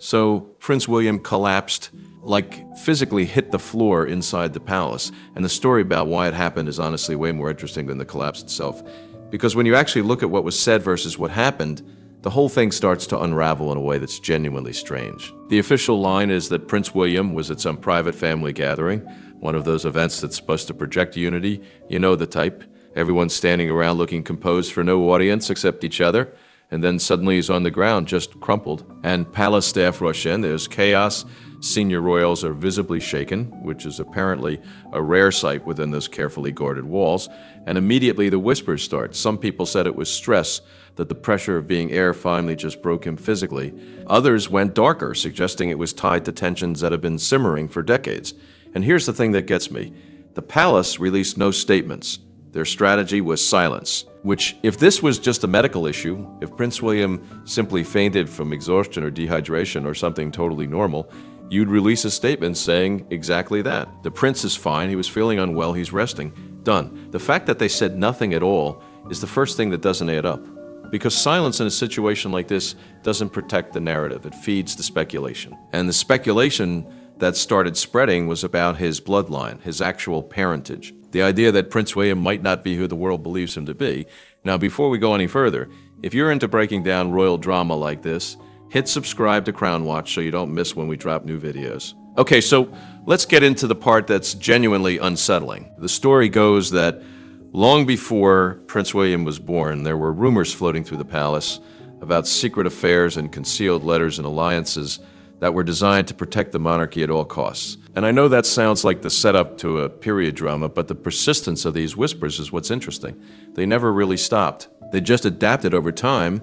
So Prince William collapsed, like physically hit the floor inside the palace. And the story about why it happened is honestly way more interesting than the collapse itself. Because when you actually look at what was said versus what happened, the whole thing starts to unravel in a way that's genuinely strange. The official line is that Prince William was at some private family gathering, one of those events that's supposed to project unity. You know the type. Everyone's standing around looking composed for no audience except each other. And then suddenly he's on the ground, just crumpled. And palace staff rush in. There's chaos. Senior royals are visibly shaken, which is apparently a rare sight within those carefully guarded walls. And immediately the whispers start. Some people said it was stress, that the pressure of being heir finally just broke him physically. Others went darker, suggesting it was tied to tensions that have been simmering for decades. And here's the thing that gets me. The palace released no statements. Their strategy was silence, which, if this was just a medical issue, if Prince William simply fainted from exhaustion or dehydration or something totally normal, you'd release a statement saying exactly that. The prince is fine, he was feeling unwell, he's resting. Done. The fact that they said nothing at all is the first thing that doesn't add up. Because silence in a situation like this doesn't protect the narrative, it feeds the speculation. And the speculation that started spreading was about his bloodline, his actual parentage. The idea that Prince William might not be who the world believes him to be. Now, before we go any further, if you're into breaking down royal drama like this, hit subscribe to Crown Watch so you don't miss when we drop new videos. Okay, so let's get into the part that's genuinely unsettling. The story goes that long before Prince William was born, there were rumors floating through the palace about secret affairs and concealed letters and alliances that were designed to protect the monarchy at all costs. And I know that sounds like the setup to a period drama, but the persistence of these whispers is what's interesting. They never really stopped. They just adapted over time,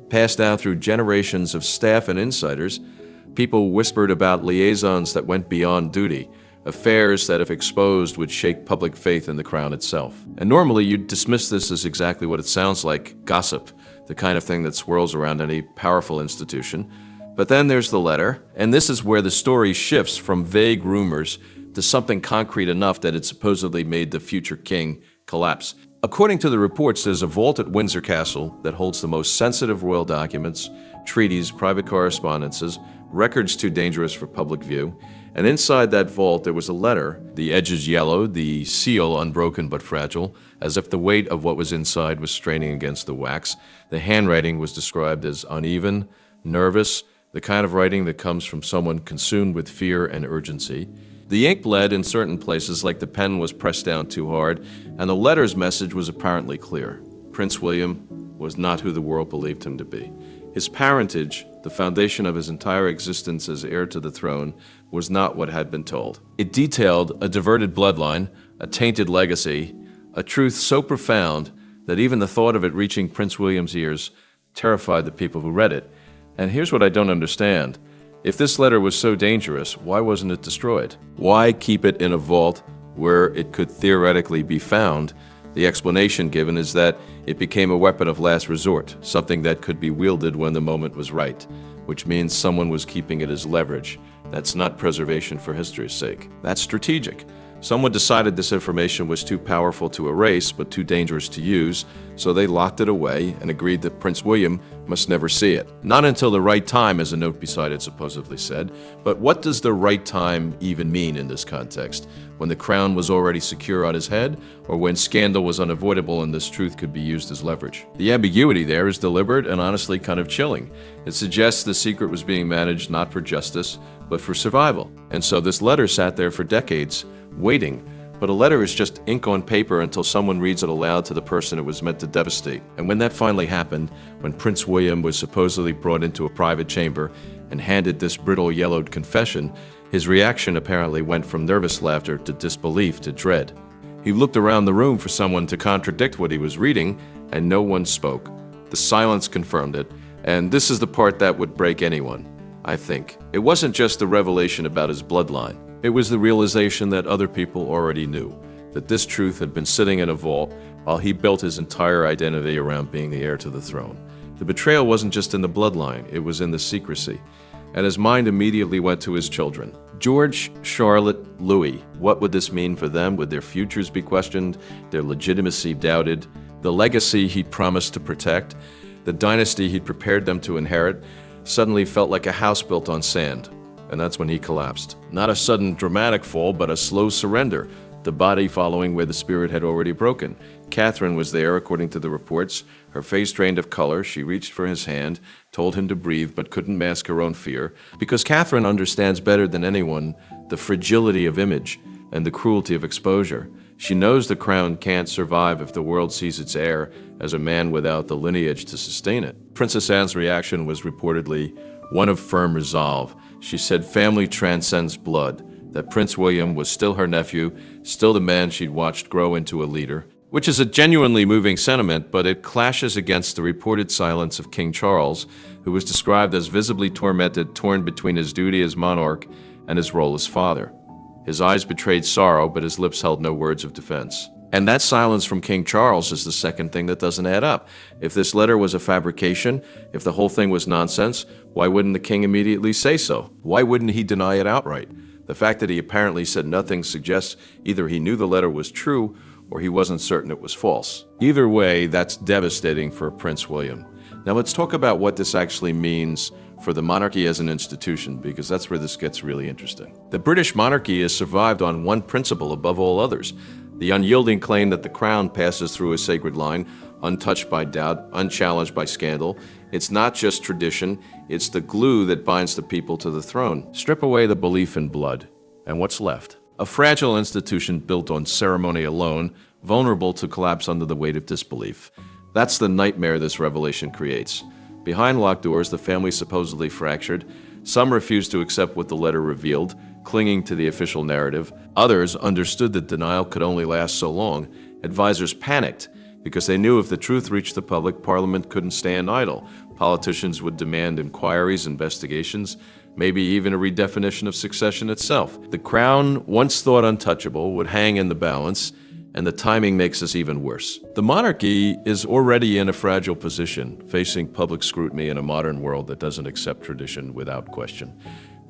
passed down through generations of staff and insiders. People whispered about liaisons that went beyond duty, affairs that, if exposed, would shake public faith in the crown itself. And normally you'd dismiss this as exactly what it sounds like, gossip, the kind of thing that swirls around any powerful institution. But then there's the letter, and this is where the story shifts from vague rumors to something concrete enough that it supposedly made the future king collapse. According to the reports, there's a vault at Windsor Castle that holds the most sensitive royal documents, treaties, private correspondences, records too dangerous for public view. And inside that vault there was a letter, the edges yellow, the seal unbroken but fragile, as if the weight of what was inside was straining against the wax. The handwriting was described as uneven, nervous, the kind of writing that comes from someone consumed with fear and urgency. The ink bled in certain places like the pen was pressed down too hard, and the letter's message was apparently clear. Prince William was not who the world believed him to be. His parentage, the foundation of his entire existence as heir to the throne, was not what had been told. It detailed a diverted bloodline, a tainted legacy, a truth so profound that even the thought of it reaching Prince William's ears terrified the people who read it. And here's what I don't understand. If this letter was so dangerous, why wasn't it destroyed? Why keep it in a vault where it could theoretically be found? The explanation given is that it became a weapon of last resort, something that could be wielded when the moment was right, which means someone was keeping it as leverage. That's not preservation for history's sake. That's strategic. Someone decided this information was too powerful to erase, but too dangerous to use, so they locked it away and agreed that Prince William must never see it. Not until the right time, as a note beside it supposedly said. But what does the right time even mean in this context? When the crown was already secure on his head, or when scandal was unavoidable and this truth could be used as leverage? The ambiguity there is deliberate and honestly kind of chilling. It suggests the secret was being managed not for justice, but for survival. And so this letter sat there for decades, waiting. But a letter is just ink on paper until someone reads it aloud to the person it was meant to devastate. And when that finally happened, when Prince William was supposedly brought into a private chamber and handed this brittle yellowed confession, his reaction apparently went from nervous laughter to disbelief to dread. He looked around the room for someone to contradict what he was reading, and no one spoke. The silence confirmed it, and this is the part that would break anyone, I think. It wasn't just the revelation about his bloodline. It was the realization that other people already knew, that this truth had been sitting in a vault while he built his entire identity around being the heir to the throne. The betrayal wasn't just in the bloodline, it was in the secrecy. And his mind immediately went to his children. George, Charlotte, Louis. What would this mean for them? Would their futures be questioned, their legitimacy doubted, the legacy he'd promised to protect, the dynasty he'd prepared them to inherit? suddenly felt like a house built on sand. And that's when he collapsed. Not a sudden dramatic fall, but a slow surrender, the body following where the spirit had already broken. Catherine was there, according to the reports. Her face drained of color. She reached for his hand, told him to breathe, but couldn't mask her own fear. Because Catherine understands better than anyone the fragility of image and the cruelty of exposure. She knows the crown can't survive if the world sees its heir as a man without the lineage to sustain it. Princess Anne's reaction was reportedly one of firm resolve. She said family transcends blood, that Prince William was still her nephew, still the man she'd watched grow into a leader, which is a genuinely moving sentiment, but it clashes against the reported silence of King Charles, who was described as visibly tormented, torn between his duty as monarch and his role as father. His eyes betrayed sorrow, but his lips held no words of defense. And that silence from King Charles is the second thing that doesn't add up. If this letter was a fabrication, if the whole thing was nonsense, why wouldn't the king immediately say so? Why wouldn't he deny it outright? The fact that he apparently said nothing suggests either he knew the letter was true or he wasn't certain it was false. Either way, that's devastating for Prince William. Now let's talk about what this actually means for the monarchy as an institution, because that's where this gets really interesting. The British monarchy has survived on one principle above all others: the unyielding claim that the crown passes through a sacred line, untouched by doubt, unchallenged by scandal. It's not just tradition, it's the glue that binds the people to the throne. Strip away the belief in blood, and what's left? A fragile institution built on ceremony alone, vulnerable to collapse under the weight of disbelief. That's the nightmare this revelation creates. Behind locked doors, the family supposedly fractured. Some refused to accept what the letter revealed, clinging to the official narrative. Others understood that denial could only last so long. Advisors panicked because they knew if the truth reached the public, Parliament couldn't stand idle. Politicians would demand inquiries, investigations, maybe even a redefinition of succession itself. The crown, once thought untouchable, would hang in the balance, and the timing makes this even worse. The monarchy is already in a fragile position, facing public scrutiny in a modern world that doesn't accept tradition without question.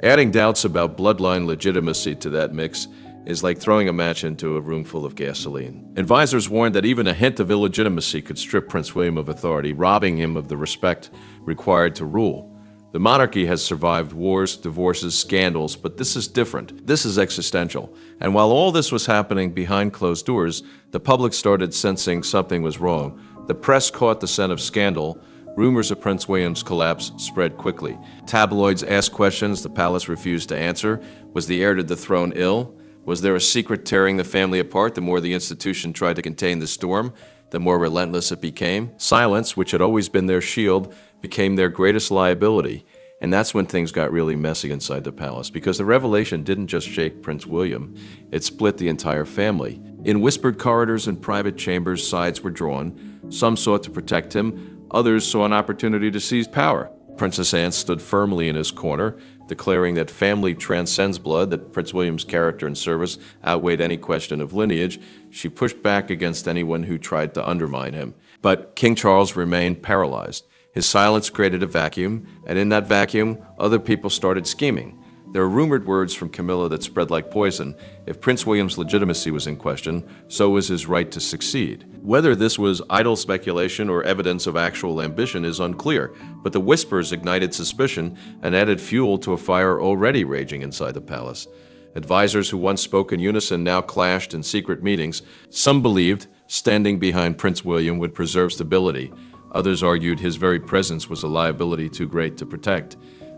Adding doubts about bloodline legitimacy to that mix is like throwing a match into a room full of gasoline. Advisors warned that even a hint of illegitimacy could strip Prince William of authority, robbing him of the respect required to rule. The monarchy has survived wars, divorces, scandals, but this is different. This is existential. And while all this was happening behind closed doors, the public started sensing something was wrong. The press caught the scent of scandal. Rumors of Prince William's collapse spread quickly. Tabloids asked questions the palace refused to answer. Was the heir to the throne ill? Was there a secret tearing the family apart? The more the institution tried to contain the storm, the more relentless it became. Silence, which had always been their shield, became their greatest liability. And that's when things got really messy inside the palace, because the revelation didn't just shake Prince William, it split the entire family. In whispered corridors and private chambers, sides were drawn. Some sought to protect him, others saw an opportunity to seize power. Princess Anne stood firmly in his corner, declaring that family transcends blood, that Prince William's character and service outweighed any question of lineage. She pushed back against anyone who tried to undermine him. But King Charles remained paralyzed. His silence created a vacuum, and in that vacuum, other people started scheming. There are rumored words from Camilla that spread like poison. If Prince William's legitimacy was in question, so was his right to succeed. Whether this was idle speculation or evidence of actual ambition is unclear, but the whispers ignited suspicion and added fuel to a fire already raging inside the palace. Advisors who once spoke in unison now clashed in secret meetings. Some believed standing behind Prince William would preserve stability. Others argued his very presence was a liability too great to protect.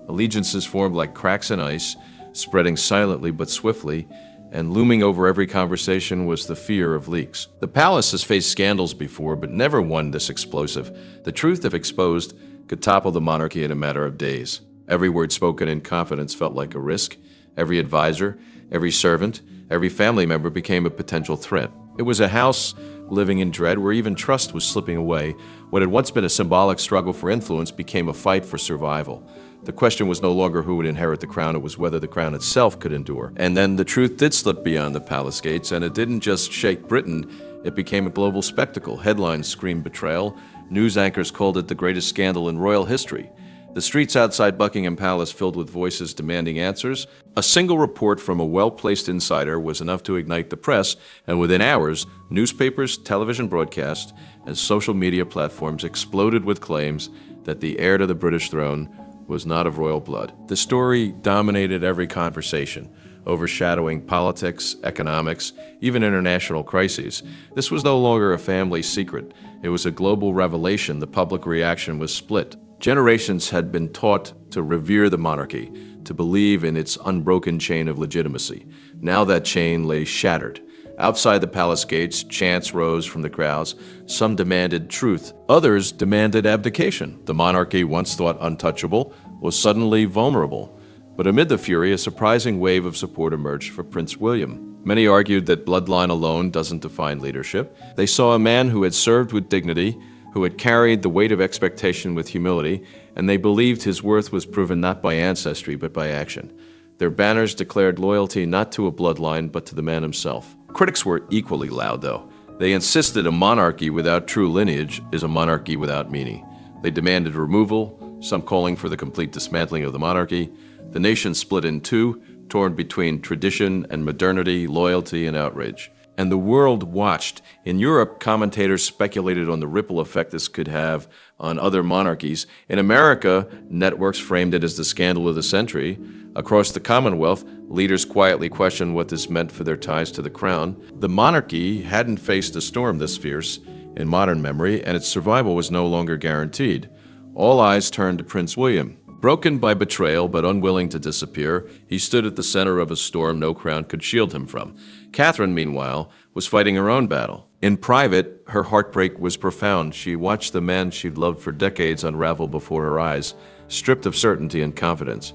Allegiances formed like cracks in ice, spreading silently but swiftly, and looming over every conversation was the fear of leaks. The palace has faced scandals before, but never one this explosive. The truth, if exposed, could topple the monarchy in a matter of days. Every word spoken in confidence felt like a risk. Every advisor, every servant, every family member became a potential threat. It was a house living in dread where even trust was slipping away. What had once been a symbolic struggle for influence became a fight for survival. The question was no longer who would inherit the crown, it was whether the crown itself could endure. And then the truth did slip beyond the palace gates, and it didn't just shake Britain, it became a global spectacle. Headlines screamed betrayal. News anchors called it the greatest scandal in royal history. The streets outside Buckingham Palace filled with voices demanding answers. A single report from a well-placed insider was enough to ignite the press, and within hours, newspapers, television broadcasts, and social media platforms exploded with claims that the heir to the British throne was not of royal blood. The story dominated every conversation, overshadowing politics, economics, even international crises. This was no longer a family secret. It was a global revelation. The public reaction was split. Generations had been taught to revere the monarchy, to believe in its unbroken chain of legitimacy. Now that chain lay shattered. Outside the palace gates, chants rose from the crowds. Some demanded truth. Others demanded abdication. The monarchy, once thought untouchable, was suddenly vulnerable. But amid the fury, a surprising wave of support emerged for Prince William. Many argued that bloodline alone doesn't define leadership. They saw a man who had served with dignity, who had carried the weight of expectation with humility, and they believed his worth was proven not by ancestry but by action. Their banners declared loyalty not to a bloodline but to the man himself. Critics were equally loud, though. They insisted a monarchy without true lineage is a monarchy without meaning. They demanded removal, some calling for the complete dismantling of the monarchy. The nation split in two, torn between tradition and modernity, loyalty and outrage. And the world watched. In Europe, commentators speculated on the ripple effect this could have on other monarchies. In America, networks framed it as the scandal of the century. Across the Commonwealth, leaders quietly questioned what this meant for their ties to the crown. The monarchy hadn't faced a storm this fierce in modern memory, and its survival was no longer guaranteed. All eyes turned to Prince William. Broken by betrayal but unwilling to disappear, he stood at the center of a storm no crown could shield him from. Catherine, meanwhile, was fighting her own battle. In private, her heartbreak was profound. She watched the man she'd loved for decades unravel before her eyes, stripped of certainty and confidence.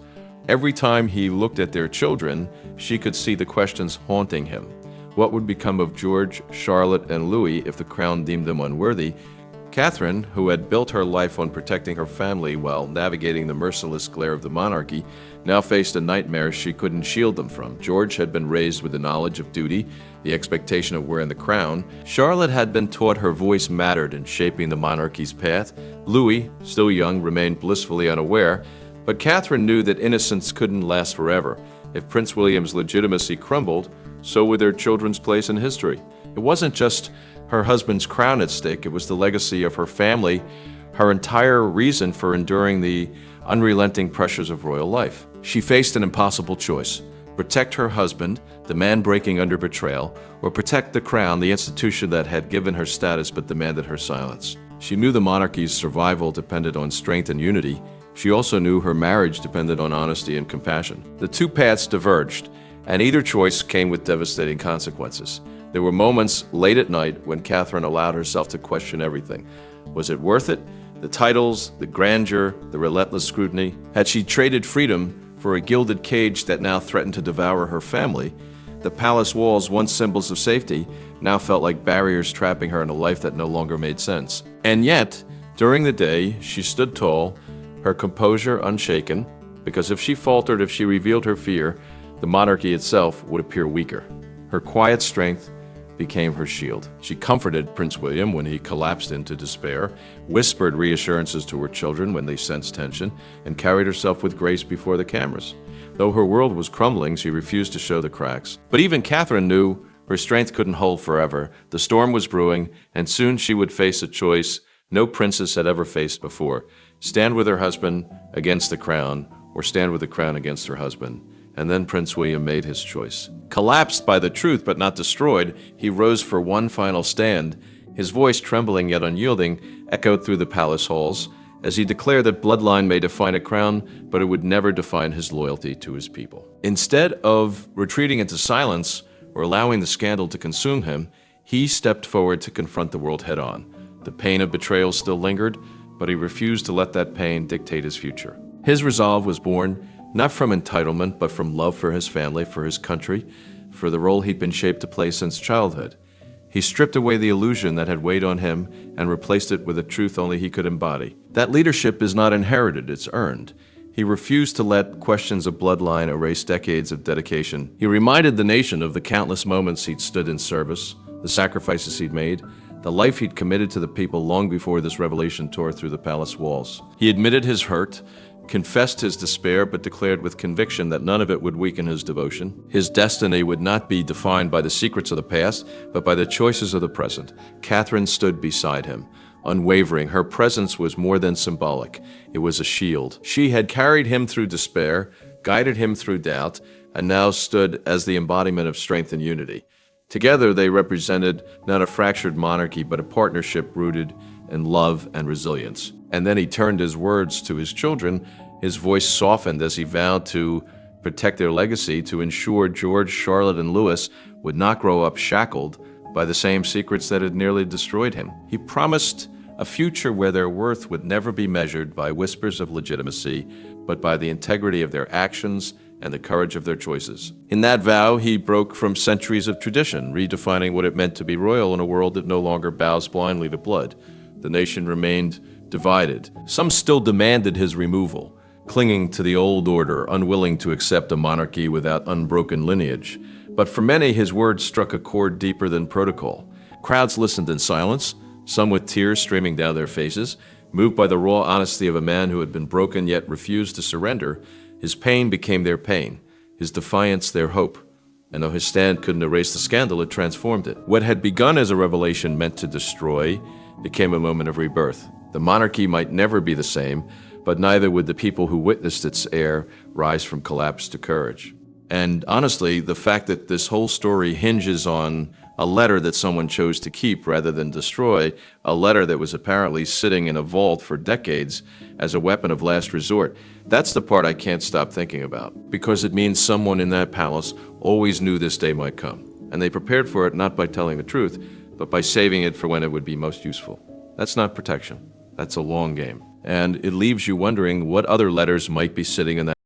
Every time he looked at their children, she could see the questions haunting him. What would become of George, Charlotte, and Louis if the crown deemed them unworthy? Catherine, who had built her life on protecting her family while navigating the merciless glare of the monarchy, now faced a nightmare she couldn't shield them from. George had been raised with the knowledge of duty, the expectation of wearing the crown. Charlotte had been taught her voice mattered in shaping the monarchy's path. Louis, still young, remained blissfully unaware, but Catherine knew that innocence couldn't last forever. If Prince William's legitimacy crumbled, so would their children's place in history. It wasn't just her husband's crown at stake, it was the legacy of her family, her entire reason for enduring the unrelenting pressures of royal life. She faced an impossible choice: protect her husband, the man breaking under betrayal, or protect the crown, the institution that had given her status but demanded her silence. She knew the monarchy's survival depended on strength and unity. She also knew her marriage depended on honesty and compassion. The two paths diverged, and either choice came with devastating consequences. There were moments late at night when Catherine allowed herself to question everything. Was it worth it? The titles, the grandeur, the relentless scrutiny? Had she traded freedom for a gilded cage that now threatened to devour her family? The palace walls, once symbols of safety, now felt like barriers trapping her in a life that no longer made sense. And yet, during the day, she stood tall, her composure unshaken, because if she faltered, if she revealed her fear, the monarchy itself would appear weaker. Her quiet strength became her shield. She comforted Prince William when he collapsed into despair, whispered reassurances to her children when they sensed tension, and carried herself with grace before the cameras. Though her world was crumbling, she refused to show the cracks. But even Catherine knew her strength couldn't hold forever. The storm was brewing, and soon she would face a choice no princess had ever faced before: stand with her husband against the crown, or stand with the crown against her husband. And then Prince William made his choice. Collapsed by the truth but not destroyed, he rose for one final stand. His voice, trembling yet unyielding, echoed through the palace halls as he declared that bloodline may define a crown, but it would never define his loyalty to his people. Instead of retreating into silence or allowing the scandal to consume him, he stepped forward to confront the world head-on. The pain of betrayal still lingered, but he refused to let that pain dictate his future. His resolve was born not from entitlement, but from love for his family, for his country, for the role he'd been shaped to play since childhood. He stripped away the illusion that had weighed on him and replaced it with a truth only he could embody. That leadership is not inherited, it's earned. He refused to let questions of bloodline erase decades of dedication. He reminded the nation of the countless moments he'd stood in service, the sacrifices he'd made, the life he'd committed to the people long before this revelation tore through the palace walls. He admitted his hurt, confessed his despair, but declared with conviction that none of it would weaken his devotion. His destiny would not be defined by the secrets of the past, but by the choices of the present. Catherine stood beside him, unwavering. Her presence was more than symbolic. It was a shield. She had carried him through despair, guided him through doubt, and now stood as the embodiment of strength and unity. Together, they represented not a fractured monarchy, but a partnership rooted in love and resilience. And then he turned his words to his children. His voice softened as he vowed to protect their legacy, to ensure George, Charlotte, and Louis would not grow up shackled by the same secrets that had nearly destroyed him. He promised a future where their worth would never be measured by whispers of legitimacy, but by the integrity of their actions and the courage of their choices. In that vow, he broke from centuries of tradition, redefining what it meant to be royal in a world that no longer bows blindly to blood. The nation remained divided. Some still demanded his removal, clinging to the old order, unwilling to accept a monarchy without unbroken lineage. But for many, his words struck a chord deeper than protocol. Crowds listened in silence, some with tears streaming down their faces, moved by the raw honesty of a man who had been broken yet refused to surrender. His pain became their pain, his defiance their hope. And though his stand couldn't erase the scandal, it transformed it. What had begun as a revelation meant to destroy became a moment of rebirth. The monarchy might never be the same, but neither would the people who witnessed its heir rise from collapse to courage. And honestly, the fact that this whole story hinges on a letter that someone chose to keep rather than destroy, a letter that was apparently sitting in a vault for decades as a weapon of last resort, that's the part I can't stop thinking about, because it means someone in that palace always knew this day might come, and they prepared for it not by telling the truth, but by saving it for when it would be most useful. That's not protection. That's a long game. And it leaves you wondering what other letters might be sitting in that